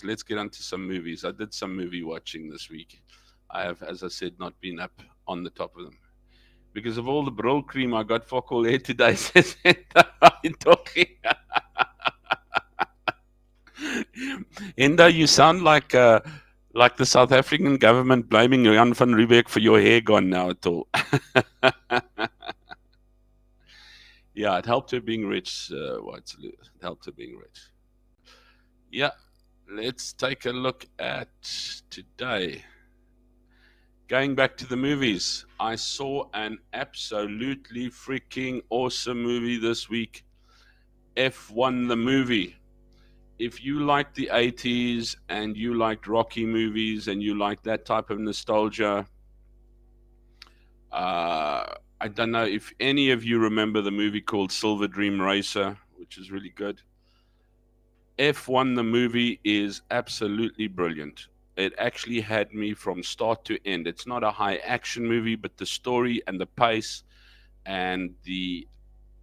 Let's get onto some movies. I did some movie watching this week. I have, as I said, not been up on the top of them. Because of all the brill cream I got for all here today, says talking. Enda, you sound like the South African government blaming Jan van Riebeeck for your hair gone now at all. Yeah, it helped her being rich, it helped her being rich. Yeah, let's take a look at today. Going back to the movies, I saw an absolutely freaking awesome movie this week. F1 the movie. If you like the 80s and you liked Rocky movies and you like that type of nostalgia, I don't know if any of you remember the movie called Silver Dream Racer, which is really good. F1 the movie is absolutely brilliant. It actually had me from start to end. It's not a high action movie, but the story and the pace and the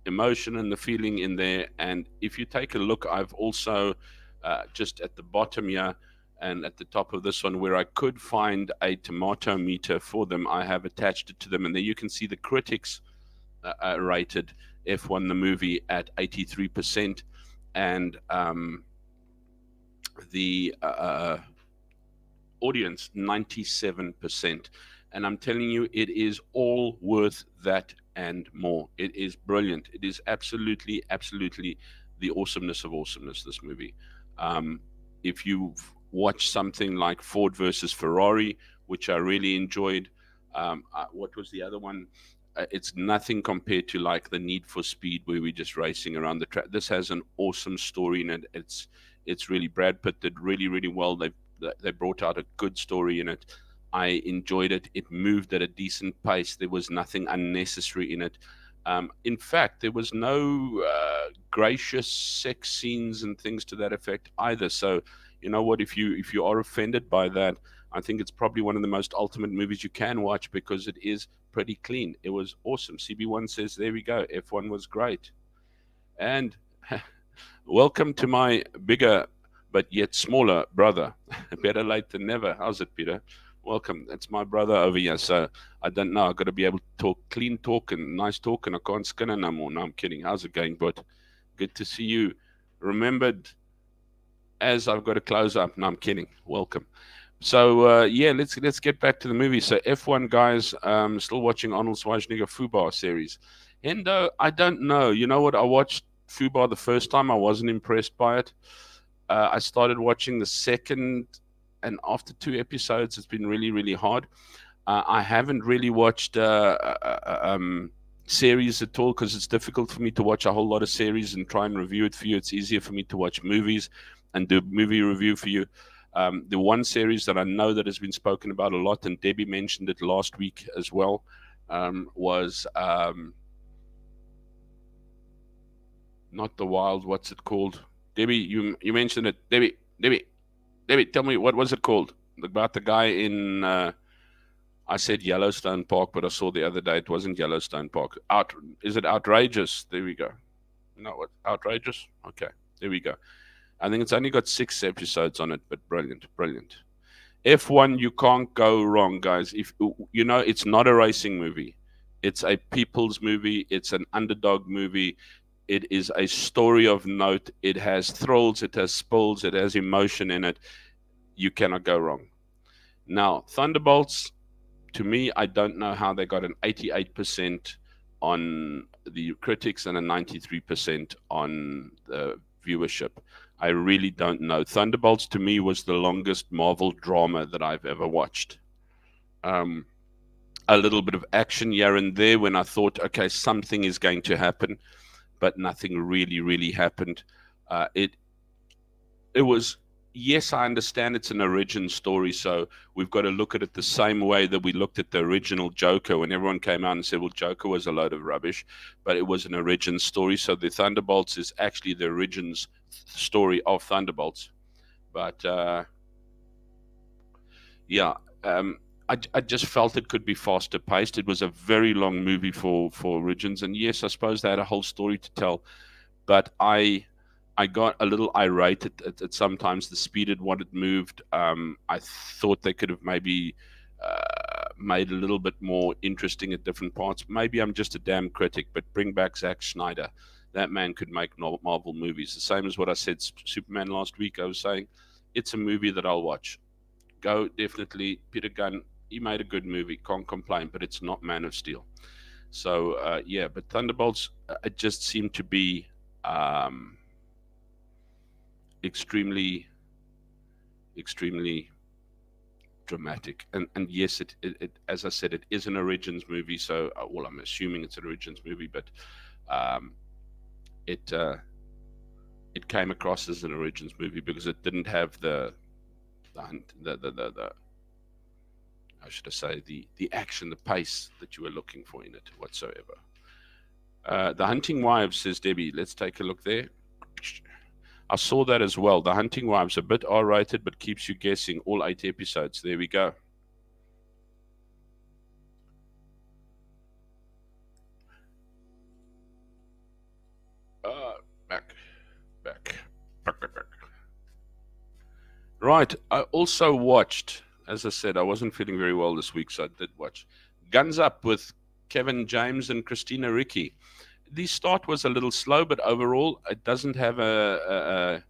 emotion and the feeling in there. And if you take a look, I've also just at the bottom here and at the top of this one, where I could find a tomato meter for them, I have attached it to them. And there you can see the critics rated F1 the movie at 83%, and the audience 97%. And I'm telling you, it is all worth that and more. It is brilliant. It is absolutely the awesomeness of awesomeness, this movie. If you've watched something like Ford versus Ferrari, which I really enjoyed, what was the other one? It's nothing compared to like the Need for Speed, where we're just racing around the track. This has an awesome story in it. It's really, Brad Pitt did really well. They brought out a good story in it. I enjoyed it. It moved at a decent pace. There was nothing unnecessary in it. In fact, there was no gracious sex scenes and things to that effect either. So, you know what? If you are offended by that, I think it's probably one of the most ultimate movies you can watch, because it is pretty clean. It was awesome. CB1 says, there we go. F1 was great. And welcome to my bigger but yet smaller brother. Better late than never. How's it, Peter? Welcome. That's my brother over here. So I don't know. I've got to be able to talk clean talk and nice talk, and I can't skin it no more. No, I'm kidding. How's it going, bud? Good to see you. Remembered as I've got to close up. No, I'm kidding. Welcome. So yeah, let's get back to the movie. So F1 guys, still watching Arnold Schwarzenegger Fubar series. Endo, I don't know. You know what? I watched Fubar the first time. I wasn't impressed by it. I started watching the second, and after 2 episodes, it's been really, really hard. I haven't really watched series at all because it's difficult for me to watch a whole lot of series and try and review it for you. It's easier for me to watch movies and do movie review for you. The one series that I know that has been spoken about a lot, and Debbie mentioned it last week as well, was not The Wild. What's it called? Debbie, you mentioned it. Debbie, tell me, what was it called? About the guy in, I said Yellowstone Park, but I saw the other day it wasn't Yellowstone Park. Is it Outrageous? There we go. No, what? Outrageous? Okay, there we go. I think it's only got 6 episodes on it, but brilliant, brilliant. F1, you can't go wrong, guys. If you know, it's not a racing movie. It's a people's movie. It's an underdog movie. It is a story of note. It has thrills. It has spills. It has emotion in it. You cannot go wrong. Now, Thunderbolts, to me, I don't know how they got an 88% on the critics and a 93% on the viewership. I really don't know. Thunderbolts to me was the longest Marvel drama that I've ever watched. A little bit of action here and there when I thought, okay, something is going to happen, but nothing really, really happened. It was, yes, I understand it's an origin story, so we've got to look at it the same way that we looked at the original Joker when everyone came out and said, well, Joker was a load of rubbish, but it was an origin story. So the Thunderbolts is actually the origins story of Thunderbolts. But yeah, I just felt it could be faster paced. It was a very long movie for Origins, and yes, I suppose they had a whole story to tell, but I got a little irate at sometimes the speed at what it moved. I thought they could have maybe made a little bit more interesting at different parts. Maybe I'm just a damn critic, but bring back Zack Snyder. That man could make Marvel movies. The same as what I said Superman last week. I was saying it's a movie that I'll watch. Go, definitely. Peter Gunn, he made a good movie. Can't complain, but it's not Man of Steel. So, yeah, but Thunderbolts, it just seemed to be extremely dramatic. And yes, it as I said, it is an Origins movie. So, well, I'm assuming it's an Origins movie, but it came across as an Origins movie because it didn't have the how should I say, the action, the pace that you were looking for in it whatsoever. The Hunting Wives, says Debbie. Let's take a look there. I saw that as well. The Hunting Wives, a bit R-rated, but keeps you guessing. All 8 episodes. There we go. Back. Right. I also watched, as I said, I wasn't feeling very well this week, so I did watch Guns Up with Kevin James and Christina Ricci. The start was a little slow, but overall, it doesn't have a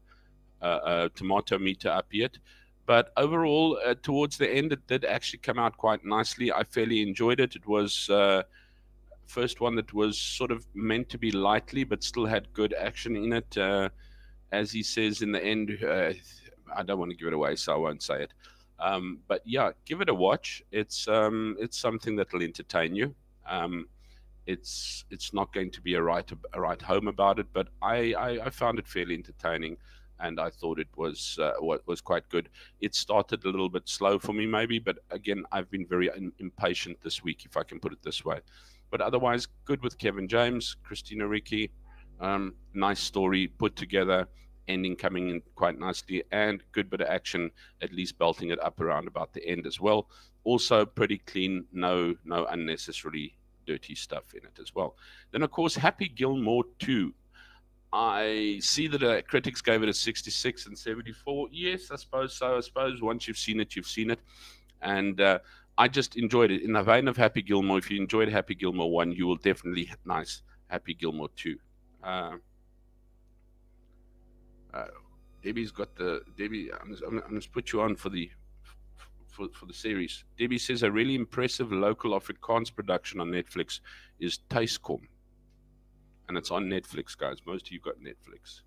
tomato meter up yet. But overall, towards the end, it did actually come out quite nicely. I fairly enjoyed it. It was first one that was sort of meant to be lightly, but still had good action in it. As he says in the end, I don't want to give it away, so I won't say it. But yeah, give it a watch. It's something that'll entertain you. It's not going to be a right home about it, but I found it fairly entertaining, and I thought it was quite good. It started a little bit slow for me, maybe, but again, I've been very impatient this week, if I can put it this way. But otherwise, good with Kevin James, Christina Ricci. Nice story put together, ending coming in quite nicely, and good bit of action, at least belting it up around about the end as well. Also pretty clean, no unnecessarily dirty stuff in it as well. Then, of course, Happy Gilmore 2. I see that critics gave it a 66 and 74. Yes, I suppose so. I suppose once you've seen it, you've seen it. And I just enjoyed it. In the vein of Happy Gilmore, if you enjoyed Happy Gilmore 1, you will definitely nice Happy Gilmore 2. Debbie's got the Debbie. I'm going to put you on for the series. Debbie says a really impressive local Afrikaans production on Netflix is Tuiskom, and it's on Netflix, guys. Most of you got Netflix.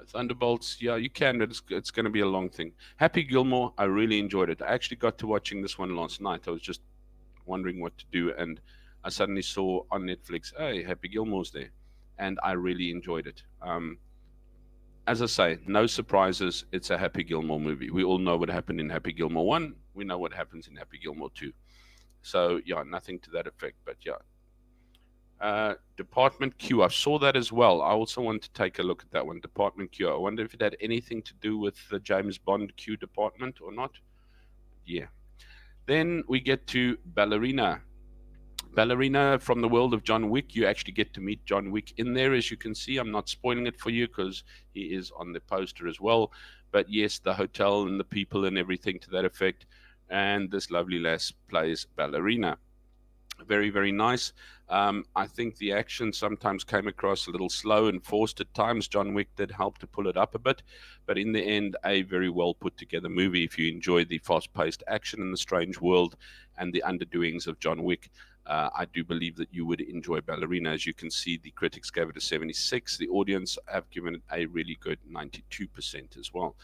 Thunderbolts, yeah, you can, but it's going to be a long thing. Happy Gilmore, I really enjoyed it. I actually got to watching this one last night. I was just wondering what to do, and I suddenly saw on Netflix, hey, Happy Gilmore's there, and I really enjoyed it. As I say, no surprises. It's a Happy Gilmore movie. We all know what happened in Happy Gilmore 1. We know what happens in Happy Gilmore 2. So, yeah, nothing to that effect, but yeah. Department Q, I saw that as well. I also want to take a look at that one, Department Q. I wonder if it had anything to do with the James Bond Q department or not. Yeah. Then we get to Ballerina. Ballerina from the world of John Wick. You actually get to meet John Wick in there, as you can see. I'm not spoiling it for you because he is on the poster as well. But yes, the hotel and the people and everything to that effect. And this lovely lass plays Ballerina. Very, very nice. I think the action sometimes came across a little slow and forced at times. John Wick did help to pull it up a bit, but in the end, a very well put together movie. If you enjoy the fast-paced action in the strange world and the underdoings of John Wick, I do believe that you would enjoy Ballerina. As you can see, the critics gave it a 76. The audience have given it a really good 92% as well.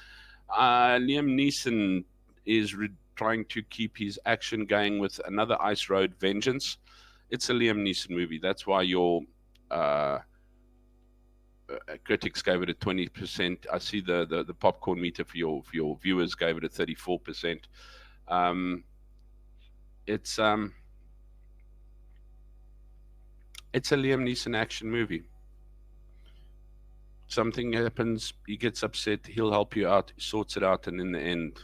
Liam Neeson is trying to keep his action going with another Ice Road Vengeance. It's a Liam Neeson movie. That's why your critics gave it a 20%. I see the popcorn meter for your viewers gave it a 34%. It's a Liam Neeson action movie. Something happens, he gets upset, he'll help you out, he sorts it out, and in the end,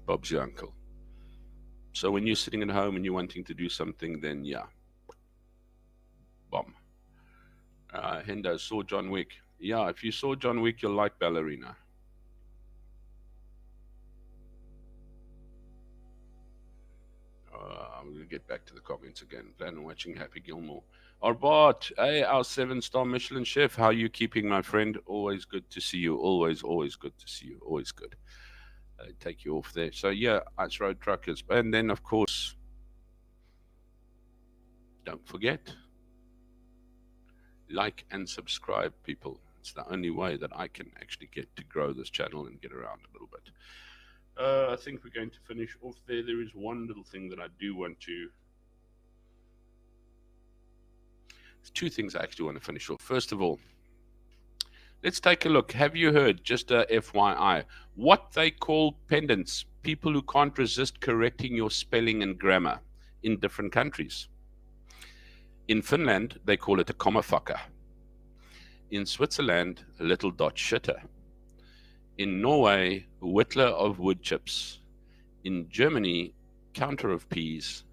Bob's your uncle. So when you're sitting at home and you're wanting to do something, then yeah, bomb. Hendo saw John Wick. Yeah, if you saw John Wick, you'll like Ballerina. I'm going to get back to the comments again. Plan on watching Happy Gilmore. Arbot, hey, our 7-star Michelin chef. How are you keeping, my friend? Always good to see you. Always good to see you. Always good. Take you off there. So yeah, Ice Road Truckers. And then, of course, don't forget, like and subscribe, people. It's the only way that I can actually get to grow this channel and get around a little bit. I think we're going to finish off there. There is one little thing that I do want to... There's two things I actually want to finish off. First of all, let's take a look. Have you heard, just a FYI, what they call pendants, people who can't resist correcting your spelling and grammar in different countries? In Finland, they call it a comma fucker. In Switzerland, a little dot shitter. In Norway, whittler of wood chips. In Germany, counter of peas.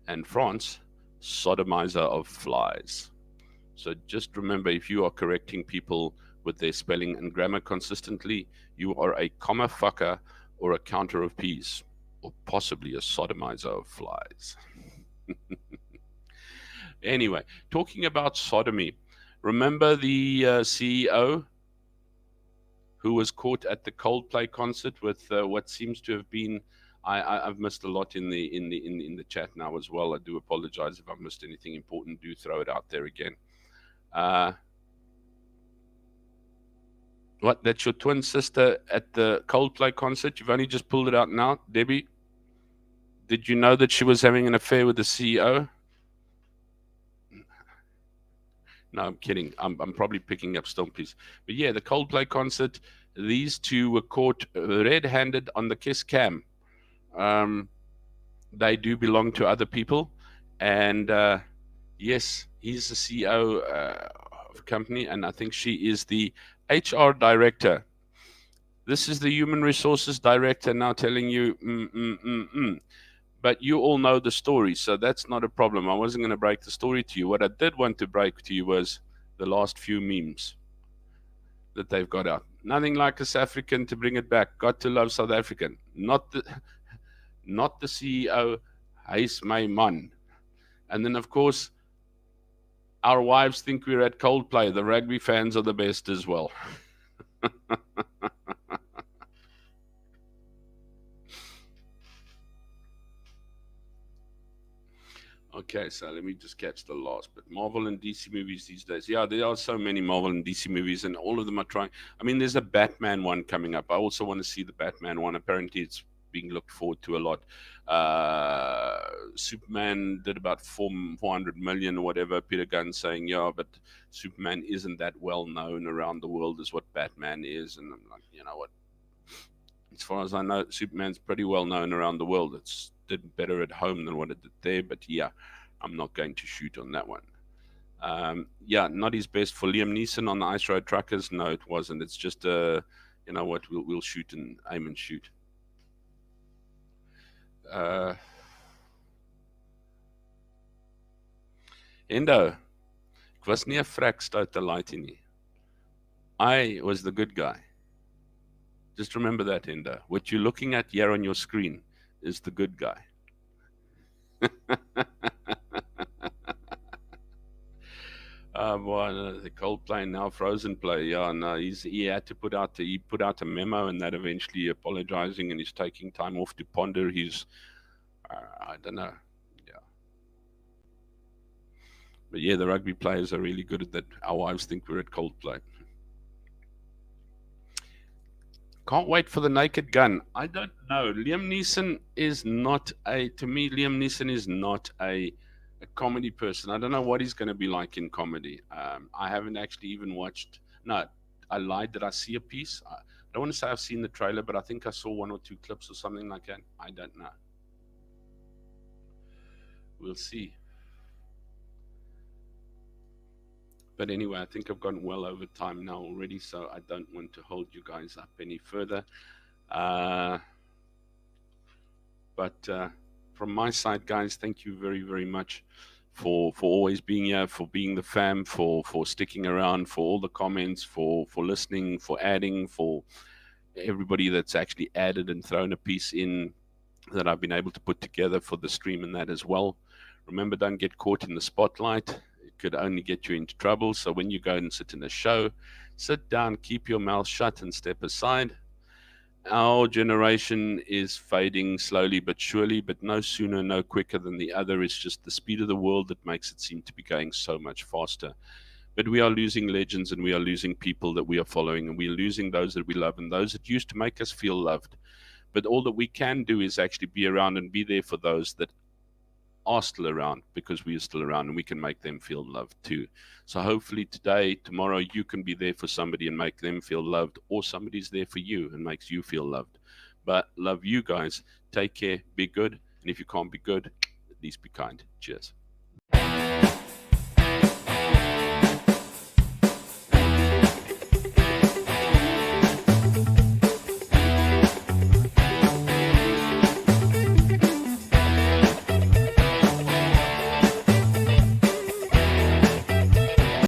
And France, sodomizer of flies. So just remember, if you are correcting people with their spelling and grammar consistently, you are a comma fucker or a counter of peas, or possibly a sodomizer of flies. Anyway, talking about sodomy, remember the CEO who was caught at the Coldplay concert with what seems to have been, I've missed a lot in the chat now as well. I do apologize if I've missed anything important. Do throw it out there again. What, that's your twin sister at the Coldplay concert? You've only just pulled it out now, Debbie? Did you know that she was having an affair with the CEO? No, I'm kidding. I'm probably picking up stumpies. But yeah, the Coldplay concert, these two were caught red-handed on the kiss cam. They do belong to other people. And yes, he's the CEO of a company, and I think she is the HR director. This is the human resources director now telling you, But you all know the story, so that's not a problem. I wasn't going to break the story to you. What I did want to break to you was the last few memes. that they've got out. Nothing like a South African to bring it back. Got to love South African. Not the CEO, hy's my man. And then, of course, our wives think we're at Coldplay. The rugby fans are the best as well. Okay, so let me just catch the last. But Marvel and DC movies these days. Yeah, there are so many Marvel and DC movies, and all of them are trying. I mean, there's a Batman one coming up. I also want to see the Batman one. Apparently, it's being looked forward to a lot. Superman did about 400 million or whatever. Peter Gunn saying, yeah, but Superman isn't that well known around the world as what Batman is. And I'm like, you know what? As far as I know, Superman's pretty well known around the world. It's did better at home than what it did there, but yeah, I'm not going to shoot on that one. Yeah, not his best for Liam Neeson on the Ice Road Truckers. No, it wasn't. It's just you know what, we'll shoot and aim and shoot. Endo, ek was nie 'n vrek stoute laaitjie nie. I was the good guy. Just remember that, Endo. What you're looking at here on your screen is the good guy. Boy, the Coldplay now Frozen play. Yeah, no, he had to put out a memo, and that eventually apologizing, and he's taking time off to ponder his I don't know. Yeah. But yeah, the rugby players are really good at that. Our wives think we're at Coldplay. Can't wait for the Naked Gun. I don't know. Liam Neeson is not to me, Liam Neeson is not a comedy person. I don't know what he's going to be like in comedy. I haven't actually even watched. No, I lied. Did I see a piece? I don't want to say I've seen the trailer, but I think I saw 1 or 2 clips or something like that. I don't know. We'll see. But anyway, I think I've gone well over time now already, so I don't want to hold you guys up any further. But from my side, guys, thank you very, very much for always being here, for being the fam, for sticking around, for all the comments, for listening, for adding, for everybody that's actually added and thrown a piece in that I've been able to put together for the stream and that as well. Remember, don't get caught in the spotlight. Could only get you into trouble. So when you go and sit in a show, sit down, keep your mouth shut and step aside. Our generation is fading slowly but surely, but no sooner, no quicker than the other. It's just the speed of the world that makes it seem to be going so much faster. But we are losing legends, and we are losing people that we are following, and we're losing those that we love and those that used to make us feel loved. But all that we can do is actually be around and be there for those that are still around, because we are still around, and we can make them feel loved too. So hopefully today, tomorrow, you can be there for somebody and make them feel loved, or somebody's there for you and makes you feel loved. But love you guys. Take care. Be good. And if you can't be good, at least be kind. Cheers.